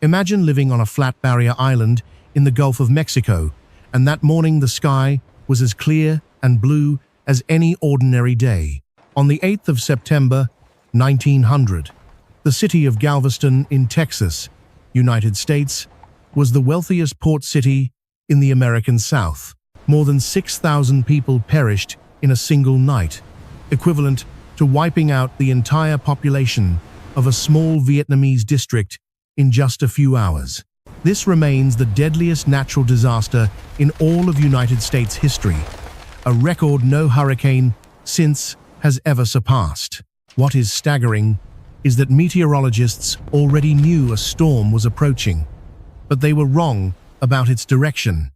Imagine living on a flat barrier island in the Gulf of Mexico, and that morning the sky was as clear and blue as any ordinary day. On the 8th of September, 1900, the city of Galveston in Texas, United States, was the wealthiest port city in the American South. More than 6,000 people perished in a single night, equivalent to wiping out the entire population of a small Vietnamese district in just a few hours. This remains the deadliest natural disaster in all of United States history, a record no hurricane since has ever surpassed. What is staggering is that meteorologists already knew a storm was approaching, but they were wrong about its direction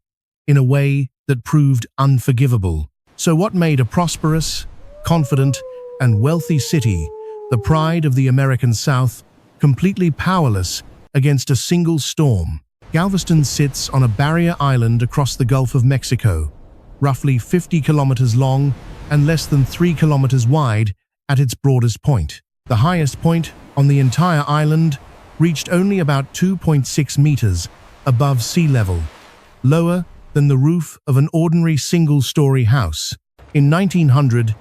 in a way that proved unforgivable. So what made a prosperous, confident, and wealthy city, the pride of the American South, completely powerless against a single storm? Galveston sits on a barrier island across the Gulf of Mexico, roughly 50 kilometers long and less than 3 kilometers wide at its broadest point. The highest point on the entire island reached only about 2.6 meters above sea level, lower than the roof of an ordinary single-story house. In 1900,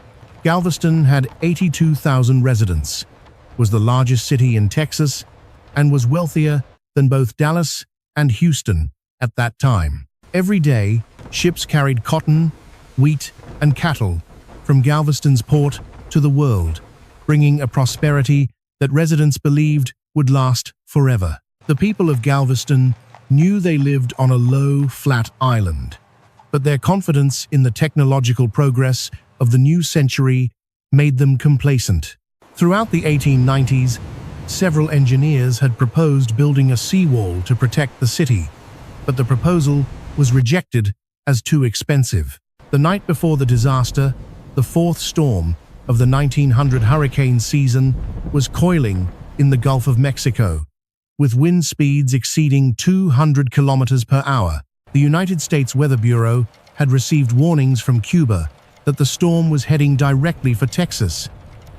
Galveston had 82,000 residents, was the largest city in Texas, and was wealthier than both Dallas and Houston at that time. Every day, ships carried cotton, wheat, and cattle from Galveston's port to the world, bringing a prosperity that residents believed would last forever. The people of Galveston knew they lived on a low, flat island, but their confidence in the technological progress of the new century made them complacent. Throughout the 1890s, several engineers had proposed building a seawall to protect the city, but the proposal was rejected as too expensive. The night before the disaster, the fourth storm of the 1900 hurricane season was coiling in the Gulf of Mexico, with wind speeds exceeding 200 kilometers per hour. The United States Weather Bureau had received warnings from Cuba that the storm was heading directly for Texas,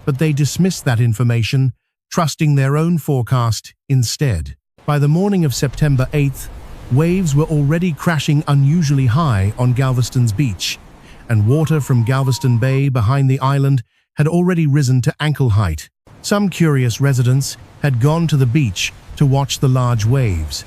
but they dismissed that information, trusting their own forecast instead. By the morning of September 8th, waves were already crashing unusually high on Galveston's beach, and water from Galveston Bay behind the island had already risen to ankle height. Some curious residents had gone to the beach to watch the large waves.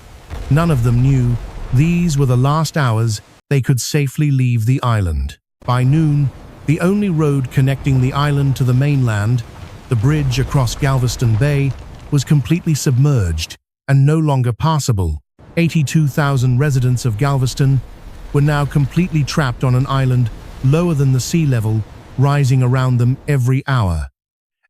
None of them knew these were the last hours they could safely leave the island. By noon, the only road connecting the island to the mainland, the bridge across Galveston Bay, was completely submerged and no longer passable. 82,000 residents of Galveston were now completely trapped on an island lower than the sea level, rising around them every hour.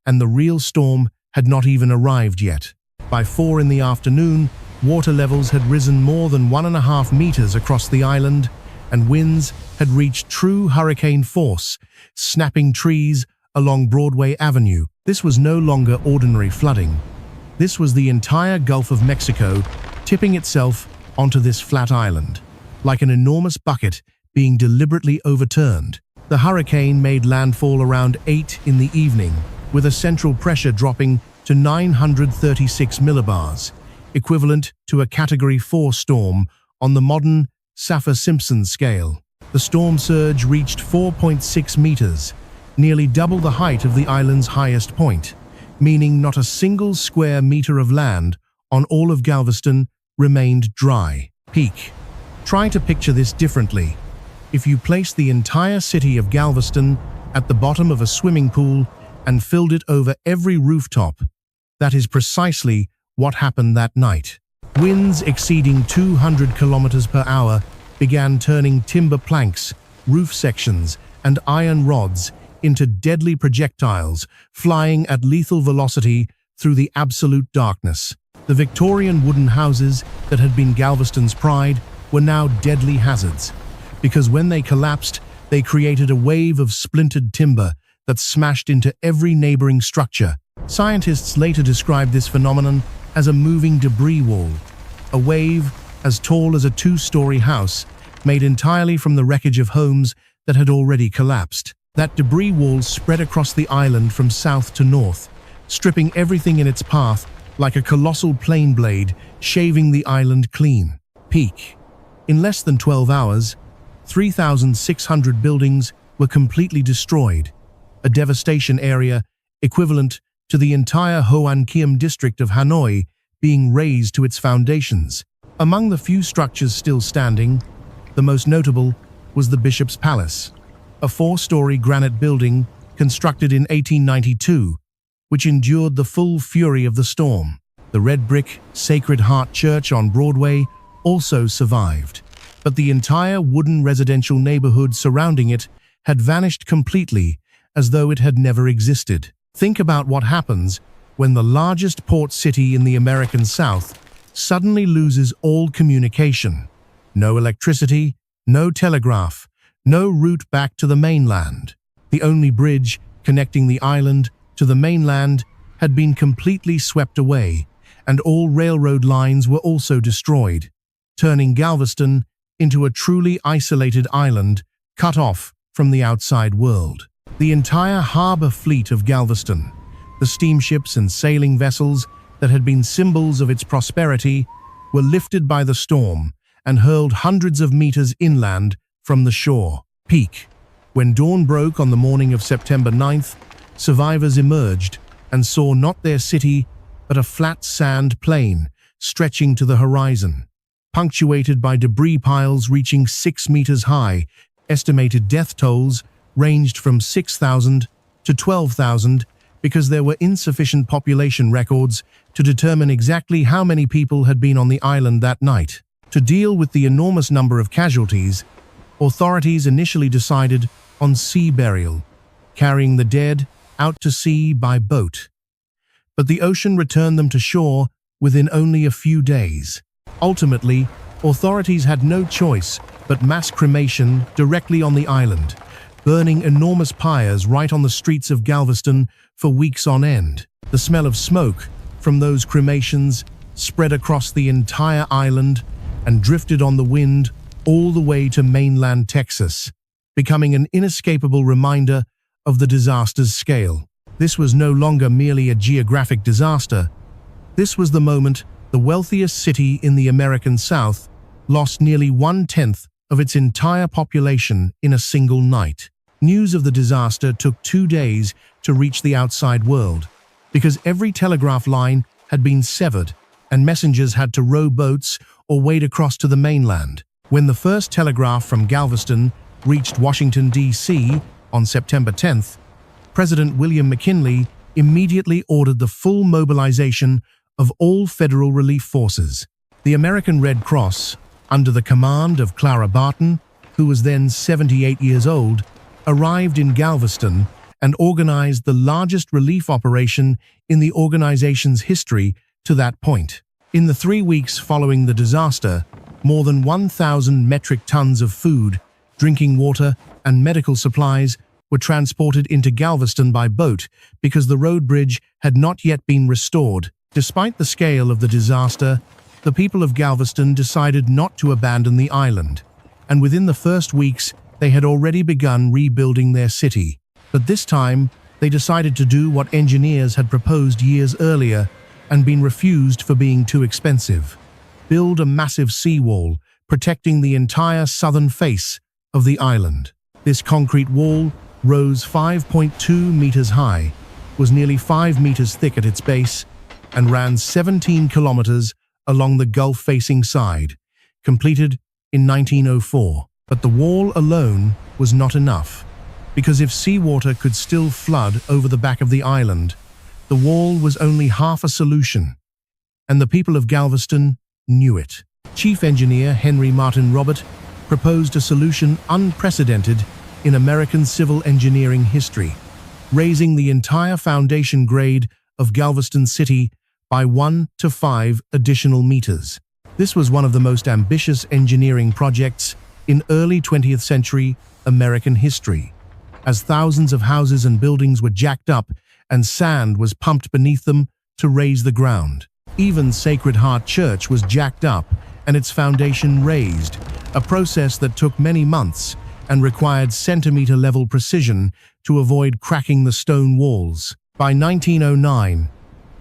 And the real storm had not even arrived yet. By 4 in the afternoon, water levels had risen more than 1.5 meters across the island, and winds had reached true hurricane force, snapping trees along Broadway Avenue. This was no longer ordinary flooding. This was the entire Gulf of Mexico tipping itself onto this flat island, like an enormous bucket being deliberately overturned. The hurricane made landfall around 8 in the evening, with a central pressure dropping to 936 millibars, equivalent to a Category 4 storm on the modern Saffir-Simpson scale. The storm surge reached 4.6 meters, nearly double the height of the island's highest point, meaning not a single square meter of land on all of Galveston remained dry. Peak. Try to picture this differently. If you placed the entire city of Galveston at the bottom of a swimming pool and filled it over every rooftop, that is precisely what happened that night. Winds exceeding 200 kilometers per hour began turning timber planks, roof sections, and iron rods into deadly projectiles, flying at lethal velocity through the absolute darkness. The Victorian wooden houses that had been Galveston's pride were now deadly hazards, because when they collapsed, they created a wave of splintered timber that smashed into every neighboring structure. Scientists later described this phenomenon as a moving debris wall, a wave as tall as a 2-story house, made entirely from the wreckage of homes that had already collapsed. That debris wall spread across the island from south to north, stripping everything in its path like a colossal plane blade shaving the island clean. Peak. In less than 12 hours, 3,600 buildings were completely destroyed, a devastation area equivalent to the entire Hoan Kiem district of Hanoi being razed to its foundations. Among the few structures still standing, the most notable was the Bishop's Palace, a 4-story granite building constructed in 1892, which endured the full fury of the storm. The red brick Sacred Heart Church on Broadway also survived, but the entire wooden residential neighborhood surrounding it had vanished completely, as though it had never existed. Think about what happens when the largest port city in the American South suddenly loses all communication. No electricity, no telegraph, no route back to the mainland. The only bridge connecting the island to the mainland had been completely swept away, and all railroad lines were also destroyed, turning Galveston into a truly isolated island cut off from the outside world. The entire harbor fleet of Galveston, the steamships and sailing vessels that had been symbols of its prosperity, were lifted by the storm and hurled hundreds of meters inland from the shore. Peak. When dawn broke on the morning of September 9th, survivors emerged and saw not their city, but a flat sand plain stretching to the horizon, punctuated by debris piles reaching 6 meters high. Estimated death tolls ranged from 6,000 to 12,000 because there were insufficient population records to determine exactly how many people had been on the island that night. To deal with the enormous number of casualties, authorities initially decided on sea burial, carrying the dead out to sea by boat. But the ocean returned them to shore within only a few days. Ultimately, authorities had no choice but mass cremation directly on the island, burning enormous pyres right on the streets of Galveston for weeks on end. The smell of smoke from those cremations spread across the entire island and drifted on the wind all the way to mainland Texas, becoming an inescapable reminder of the disaster's scale. This was no longer merely a geographic disaster. This was the moment the wealthiest city in the American South lost nearly 1/10 of its entire population in a single night. News of the disaster took 2 days to reach the outside world, because every telegraph line had been severed and messengers had to row boats or wade across to the mainland. When the first telegraph from Galveston reached Washington, D.C. on September 10th, President William McKinley immediately ordered the full mobilization of all federal relief forces. The American Red Cross, under the command of Clara Barton, who was then 78 years old, arrived in Galveston and organized the largest relief operation in the organization's history to that point. In the 3 weeks following the disaster, more than 1,000 metric tons of food, drinking water, and medical supplies were transported into Galveston by boat because the road bridge had not yet been restored. Despite the scale of the disaster, the people of Galveston decided not to abandon the island, and within the first weeks, they had already begun rebuilding their city. But this time, they decided to do what engineers had proposed years earlier and been refused for being too expensive: build a massive seawall protecting the entire southern face of the island. This concrete wall rose 5.2 meters high, was nearly 5 meters thick at its base, and ran 17 kilometers along the Gulf-facing side, completed in 1904. But the wall alone was not enough, because if seawater could still flood over the back of the island, the wall was only half a solution, and the people of Galveston knew it. Chief Engineer Henry Martin Robert proposed a solution unprecedented in American civil engineering history, raising the entire foundation grade of Galveston City by 1 to 5 additional meters. This was one of the most ambitious engineering projects in early 20th century American history, as thousands of houses and buildings were jacked up and sand was pumped beneath them to raise the ground. Even Sacred Heart Church was jacked up and its foundation raised, a process that took many months and required centimeter-level precision to avoid cracking the stone walls. By 1909,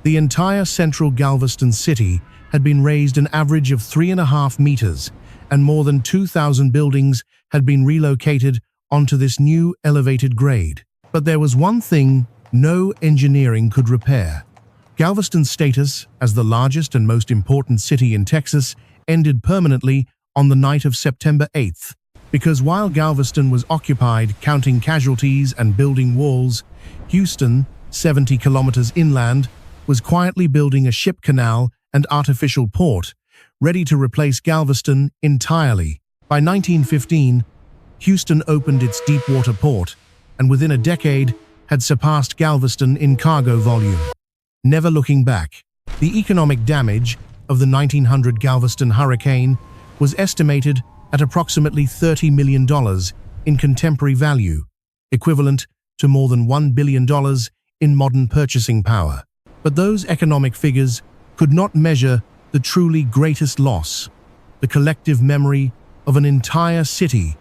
The entire central Galveston city had been raised an average of 3.5 meters, and more than 2,000 buildings had been relocated onto this new elevated grade. But there was one thing no engineering could repair. Galveston's status as the largest and most important city in Texas ended permanently on the night of September 8th, because while Galveston was occupied counting casualties and building walls, Houston, 70 kilometers inland, was quietly building a ship canal and artificial port, ready to replace Galveston entirely. By 1915, Houston opened its deep-water port, and within a decade had surpassed Galveston in cargo volume. Never looking back, the economic damage of the 1900 Galveston hurricane was estimated at approximately $30 million in contemporary value, equivalent to more than $1 billion in modern purchasing power. But those economic figures could not measure the truly greatest loss, the collective memory of an entire city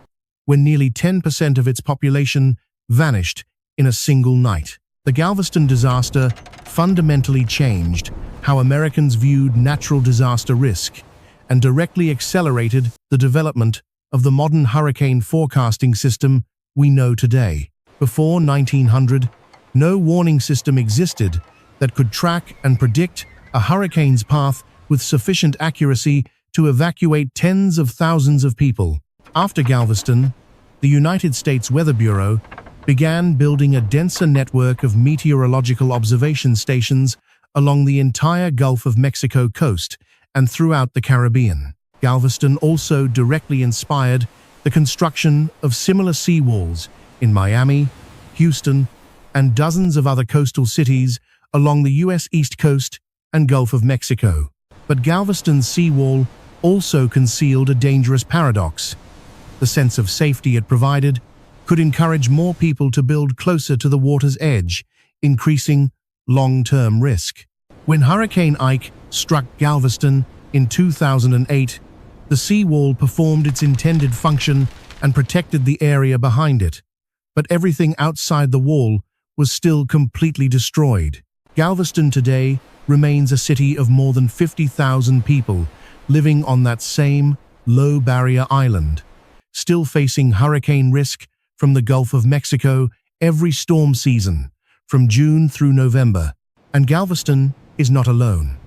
when nearly 10% of its population vanished in a single night. The Galveston disaster fundamentally changed how Americans viewed natural disaster risk and directly accelerated the development of the modern hurricane forecasting system we know today. Before 1900, no warning system existed that could track and predict a hurricane's path with sufficient accuracy to evacuate tens of thousands of people. After Galveston, the United States Weather Bureau began building a denser network of meteorological observation stations along the entire Gulf of Mexico coast and throughout the Caribbean. Galveston also directly inspired the construction of similar seawalls in Miami, Houston, and dozens of other coastal cities along the U.S. East Coast and Gulf of Mexico. But Galveston's seawall also concealed a dangerous paradox. The sense of safety it provided could encourage more people to build closer to the water's edge, increasing long-term risk. When Hurricane Ike struck Galveston in 2008, the seawall performed its intended function and protected the area behind it. But everything outside the wall was still completely destroyed. Galveston today remains a city of more than 50,000 people living on that same low-barrier island, still facing hurricane risk from the Gulf of Mexico every storm season, from June through November. And Galveston is not alone.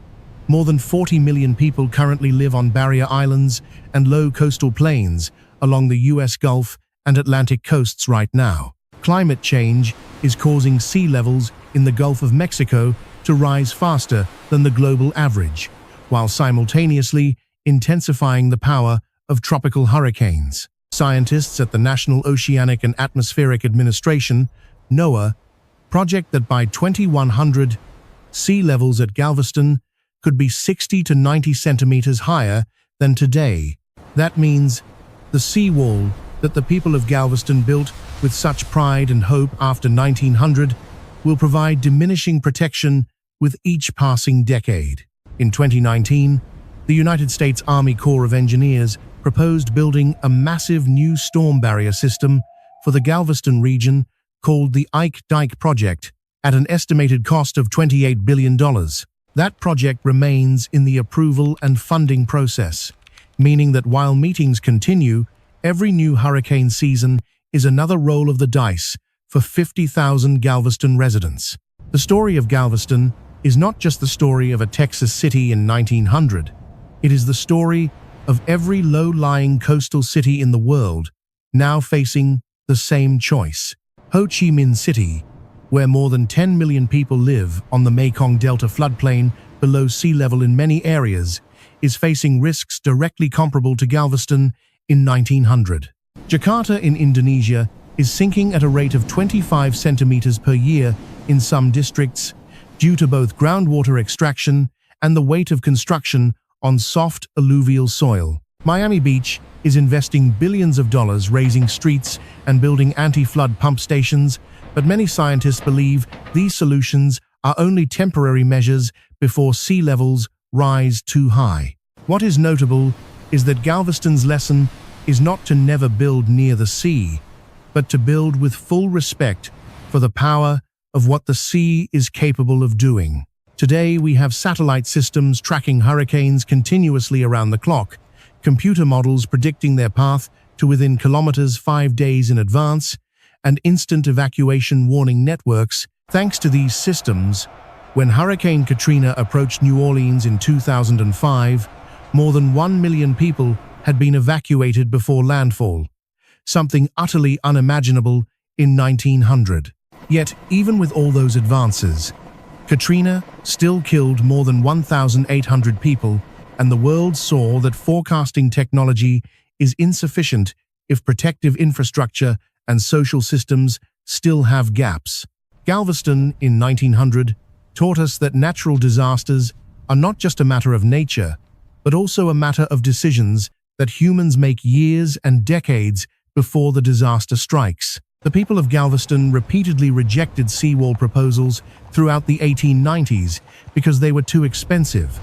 More than 40 million people currently live on barrier islands and low coastal plains along the U.S. Gulf and Atlantic coasts right now. Climate change is causing sea levels in the Gulf of Mexico to rise faster than the global average, while simultaneously intensifying the power of tropical hurricanes. Scientists at the National Oceanic and Atmospheric Administration, NOAA, project that by 2100, sea levels at Galveston could be 60 to 90 centimeters higher than today. That means the seawall that the people of Galveston built with such pride and hope after 1900 will provide diminishing protection with each passing decade. In 2019, the United States Army Corps of Engineers proposed building a massive new storm barrier system for the Galveston region called the Ike Dike Project at an estimated cost of $28 billion. That project remains in the approval and funding process, meaning that while meetings continue, every new hurricane season is another roll of the dice for 50,000 Galveston residents. The story of Galveston is not just the story of a Texas city in 1900. It is the story of every low-lying coastal city in the world now facing the same choice. Ho Chi Minh City, where more than 10 million people live on the Mekong Delta floodplain below sea level in many areas, is facing risks directly comparable to Galveston in 1900. Jakarta in Indonesia is sinking at a rate of 25 centimeters per year in some districts due to both groundwater extraction and the weight of construction on soft alluvial soil. Miami Beach is investing billions of dollars raising streets and building anti-flood pump stations, but many scientists believe these solutions are only temporary measures before sea levels rise too high. What is notable is that Galveston's lesson is not to never build near the sea, but to build with full respect for the power of what the sea is capable of doing. Today, we have satellite systems tracking hurricanes continuously around the clock, computer models predicting their path to within kilometers 5 days in advance, and instant evacuation warning networks. Thanks to these systems, when Hurricane Katrina approached New Orleans in 2005, more than 1 million people had been evacuated before landfall, something utterly unimaginable in 1900. Yet, even with all those advances, Katrina still killed more than 1,800 people, and the world saw that forecasting technology is insufficient if protective infrastructure and social systems still have gaps. Galveston in 1900 taught us that natural disasters are not just a matter of nature, but also a matter of decisions that humans make years and decades before the disaster strikes. The people of Galveston repeatedly rejected seawall proposals throughout the 1890s because they were too expensive,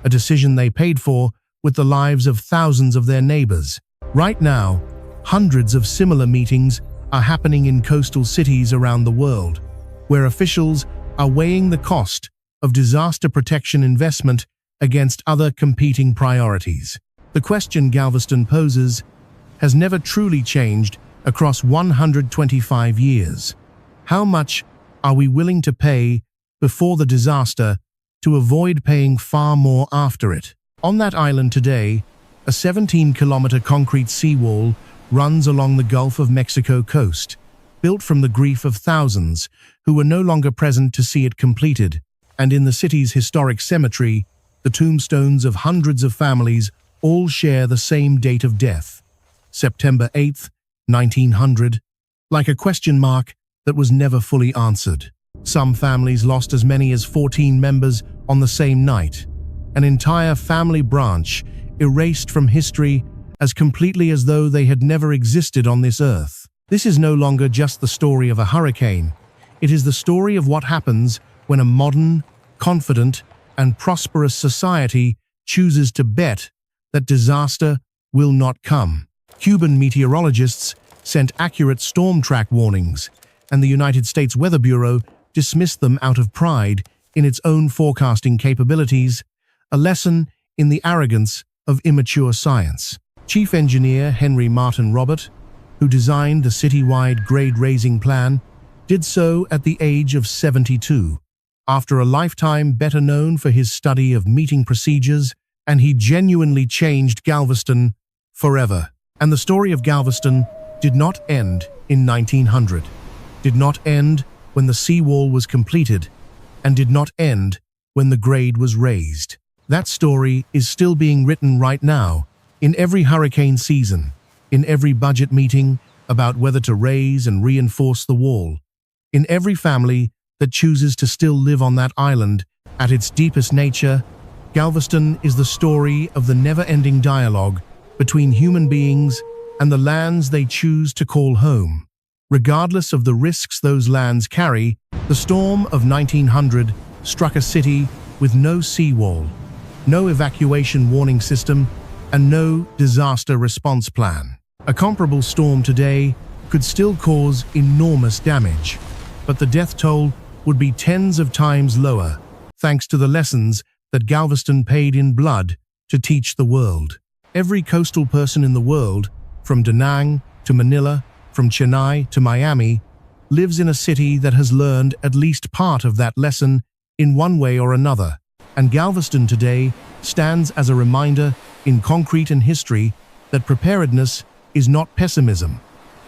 a decision they paid for with the lives of thousands of their neighbors. Right now, hundreds of similar meetings are happening in coastal cities around the world, where officials are weighing the cost of disaster protection investment against other competing priorities. The question Galveston poses has never truly changed across 125 years. How much are we willing to pay before the disaster to avoid paying far more after it? On that island today, a 17-kilometer concrete seawall runs along the Gulf of Mexico coast, built from the grief of thousands who were no longer present to see it completed. And in the city's historic cemetery, the tombstones of hundreds of families all share the same date of death, September 8th, 1900, like a question mark that was never fully answered. Some families lost as many as 14 members on the same night, an entire family branch erased from history as completely as though they had never existed on this earth. This is no longer just the story of a hurricane. It is the story of what happens when a modern, confident, and prosperous society chooses to bet that disaster will not come. Cuban meteorologists sent accurate storm track warnings, and the United States Weather Bureau dismissed them out of pride in its own forecasting capabilities, a lesson in the arrogance of immature science. Chief Engineer Henry Martin Robert, who designed the citywide grade-raising plan, did so at the age of 72, after a lifetime better known for his study of meeting procedures, and he genuinely changed Galveston forever. And the story of Galveston did not end in 1900, did not end when the seawall was completed, and did not end when the grade was raised. That story is still being written right now, in every hurricane season, in every budget meeting about whether to raise and reinforce the wall, in every family that chooses to still live on that island. At its deepest nature, Galveston is the story of the never-ending dialogue between human beings and the lands they choose to call home. Regardless of the risks those lands carry, the storm of 1900 struck a city with no seawall, no evacuation warning system, and no disaster response plan. A comparable storm today could still cause enormous damage, but the death toll would be tens of times lower, thanks to the lessons that Galveston paid in blood to teach the world. Every coastal person in the world, from Da Nang to Manila, from Chennai to Miami, lives in a city that has learned at least part of that lesson in one way or another. And Galveston today stands as a reminder in concrete and history that preparedness is not pessimism.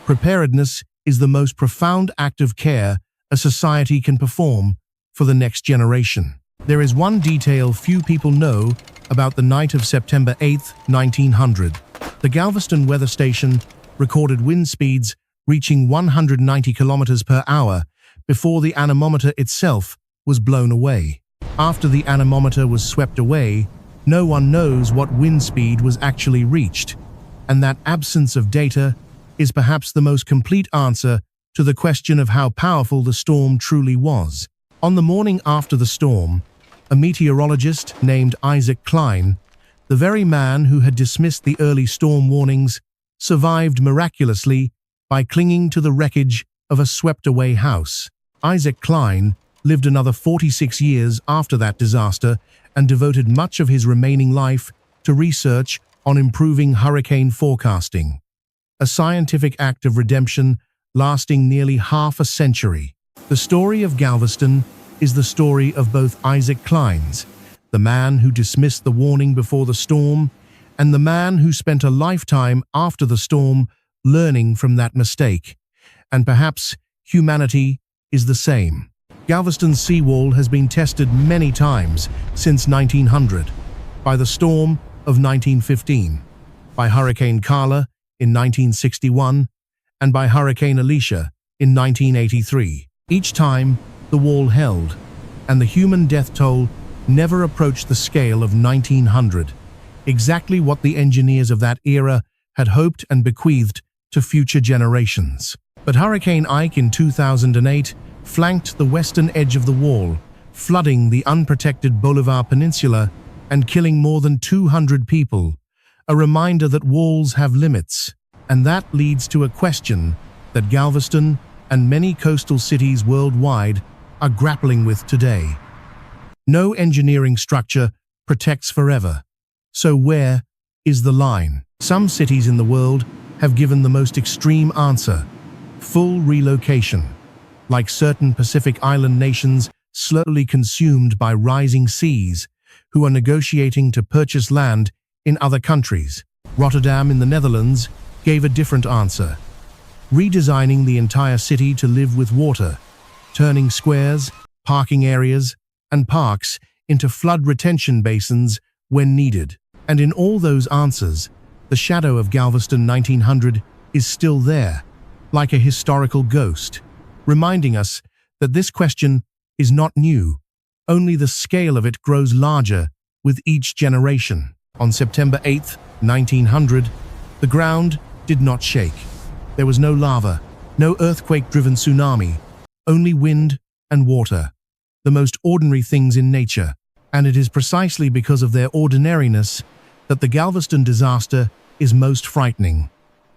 Preparedness is the most profound act of care a society can perform for the next generation. There is one detail few people know about the night of September 8, 1900. The Galveston weather station recorded wind speeds reaching 190 kilometers per hour before the anemometer itself was blown away. After the anemometer was swept away, no one knows what wind speed was actually reached, and that absence of data is perhaps the most complete answer to the question of how powerful the storm truly was. On the morning after the storm, a meteorologist named Isaac Klein, the very man who had dismissed the early storm warnings, survived miraculously by clinging to the wreckage of a swept-away house. Isaac Klein lived another 46 years after that disaster and devoted much of his remaining life to research on improving hurricane forecasting, a scientific act of redemption lasting nearly half a century. The story of Galveston is the story of both Isaac Klein's, the man who dismissed the warning before the storm, and the man who spent a lifetime after the storm learning from that mistake. And perhaps humanity is the same. Galveston's seawall has been tested many times since 1900, by the storm of 1915, by Hurricane Carla in 1961, and by Hurricane Alicia in 1983. Each time, the wall held, and the human death toll never approached the scale of 1900, exactly what the engineers of that era had hoped and bequeathed to future generations. But Hurricane Ike in 2008 flanked the western edge of the wall, flooding the unprotected Bolivar Peninsula and killing more than 200 people, a reminder that walls have limits. And that leads to a question that Galveston and many coastal cities worldwide are grappling with today. No engineering structure protects forever. So where is the line? Some cities in the world have given the most extreme answer: full relocation, like certain Pacific Island nations slowly consumed by rising seas, who are negotiating to purchase land in other countries. Rotterdam in the Netherlands gave a different answer: redesigning the entire city to live with water, turning squares, parking areas, and parks into flood retention basins when needed. And in all those answers, the shadow of Galveston 1900 is still there, like a historical ghost, reminding us that this question is not new, only the scale of it grows larger with each generation. On September 8, 1900, the ground did not shake. There was no lava, no earthquake-driven tsunami, only wind and water, the most ordinary things in nature. And it is precisely because of their ordinariness that the Galveston disaster is most frightening,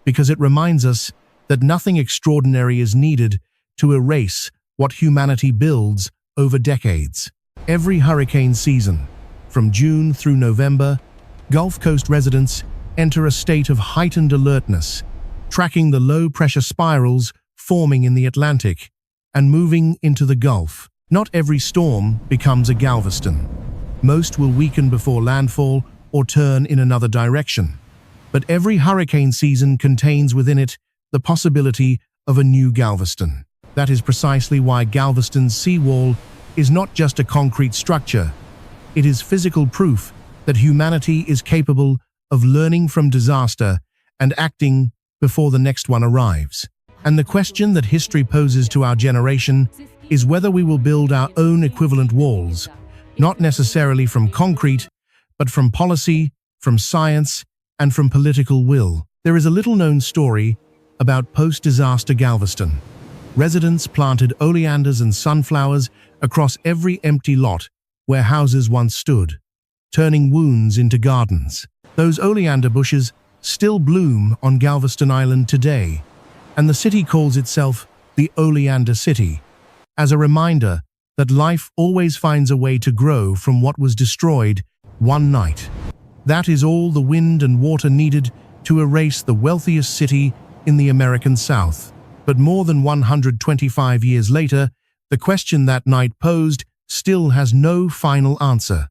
because it reminds us that nothing extraordinary is needed to erase what humanity builds over decades. Every hurricane season, from June through November, Gulf Coast residents enter a state of heightened alertness, tracking the low-pressure spirals forming in the Atlantic and moving into the Gulf. Not every storm becomes a Galveston. Most will weaken before landfall or turn in another direction. But every hurricane season contains within it the possibility of a new Galveston. That is precisely why Galveston's seawall is not just a concrete structure. It is physical proof that humanity is capable of learning from disaster and acting before the next one arrives. And the question that history poses to our generation is whether we will build our own equivalent walls, not necessarily from concrete, but from policy, from science, and from political will. There is a little-known story about post-disaster Galveston. Residents planted oleanders and sunflowers across every empty lot where houses once stood, turning wounds into gardens. Those oleander bushes still bloom on Galveston Island today, and the city calls itself the Oleander City, as a reminder that life always finds a way to grow from what was destroyed one night. That is all the wind and water needed to erase the wealthiest city in the American South. But more than 125 years later, the question that night posed still has no final answer.